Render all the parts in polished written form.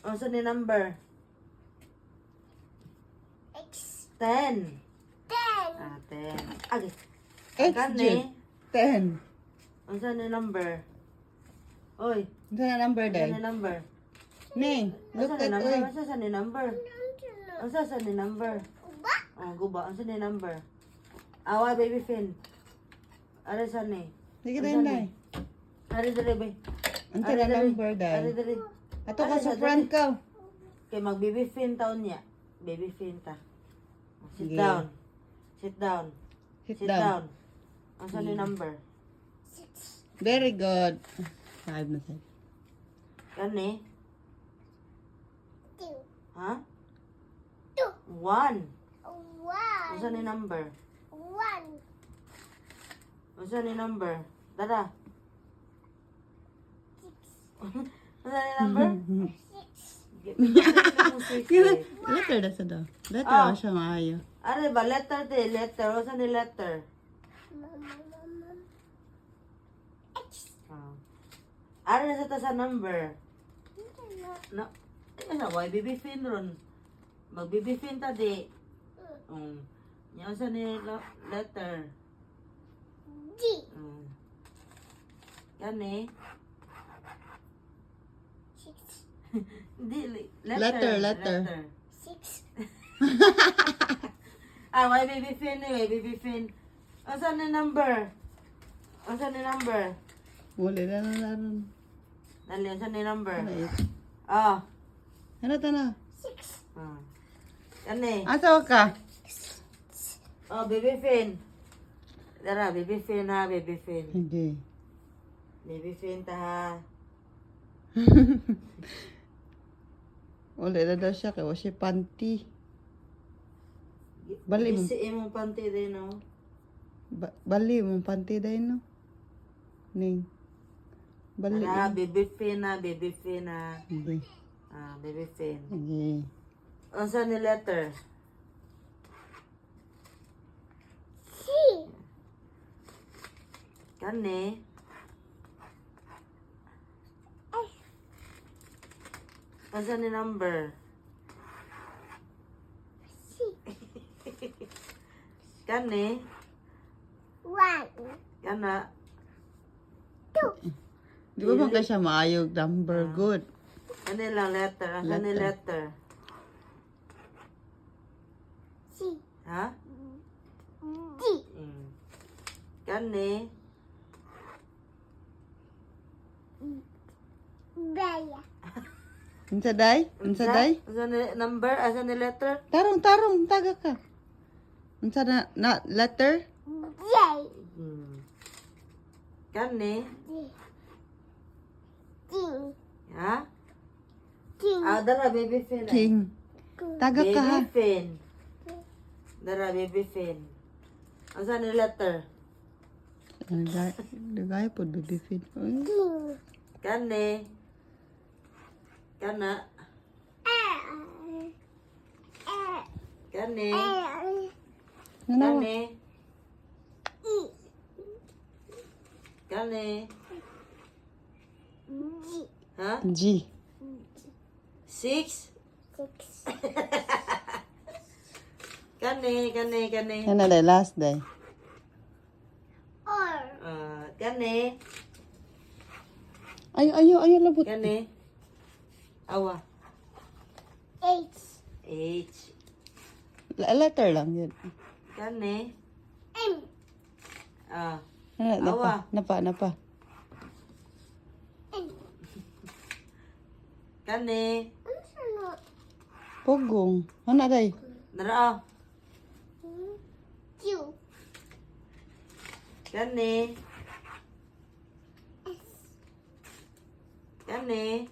Unsa ni number? X. 10. 10. Ah, 10. Agi. X, Gani. 10. Unsa ni number? Oy, Unsa na number unsa day? ni number? Ning, look Unsa ni at number? oy. Unsa sa ni number? Unsa sa ni number? Ba? Oh, guba. Unsa ni number? Awa, baby fin. Ara sa ni? Sige Unsa din ni? day. Ari dali, bay. Unsa na number Ari day? dali. Ato ka sa front ka. Kay mag baby fin taon niya. Baby fin ta. Sit Sige. down. Sit down. Sit Sit down. down. Unsa ni number? 6. Very good. 5 na sa'yo. Kani? 2. Ha? 2. 1. 1. Unsa ni number? 1. Unsa ni number? Dada. 6. Unsa ni number? 6. Letter na sa daw. Letter Ah. na siya maayo. Are ba letter de letter? Unsa ni letter? X. Ah. Are na sa ta sa number? No. Ano why baby fin ron? Mag baby fin ta di. Nya unsa ni letter? G. Kani? 6. Di Letter. 6. Ah, why baby fin ni baby fin. Unsa ni number? Unsa ni number? Wala na ron. Dali, unsa ni number? Ano it? Ah. Ano ta na? 6. Ah. Kani? Asa ka? Oh, baby fin. Dara, baby fin ha, baby fin. Hindi. Baby fin ta ha. Wala na daw siya kay wala panty. Bali mo. Bisi imong panty din, no? Bali mo panty day no. Ning. Bali. Dara, baby fin ha, baby fin ha. Hindi. Ah, baby fin. Hindi. Unsa ni letter? C. Kani? F. Unsa ni number? C. Kani? 1. Kana? 2. Di ba man ka siya maayog number good? Ano lang letter? Unsa ni letter? C. Ha? D. Kani? Bella. Unsa day? Unsa day? Unsa ni number? Unsa ni letter? Tarong taga ka. Unsa na letter? J. Kani? D. King. Ha? King. Ah, dara baby fin. King. Taga ka ha. Baby fin. Dara baby fin. Unsa ni letter? Dagay po baby feed. King. Kani? Kana? Kani? Ano? Kani? E. Kani? G. Ha? G. 6? 6. Kani? Ano day last day? R. Kani? Ayo labot. Kani? Awa. H. H. Letter lang yun. Kani? M. Ah. Napa. N. Kani? Ano siya? Pugong. Ano day? Dara. Q. Kani? S. Kani?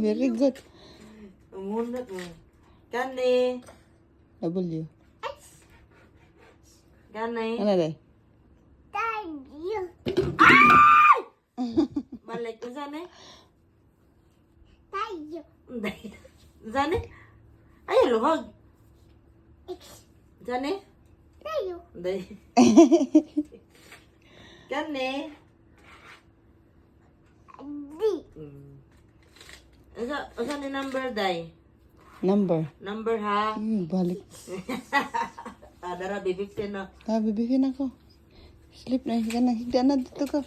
Very good. Umunat mo. Kani? W. X. Kani? Ano day? W. Balik ko sana eh. Tayo. Sana ay, luhag. X. Sana Tayo. Day. Kani? D. Asa ni number, day? Number. Number, ha? Balik. Dara, B15 na. Bibigyan ako. Sleep na. Higda na dito ka.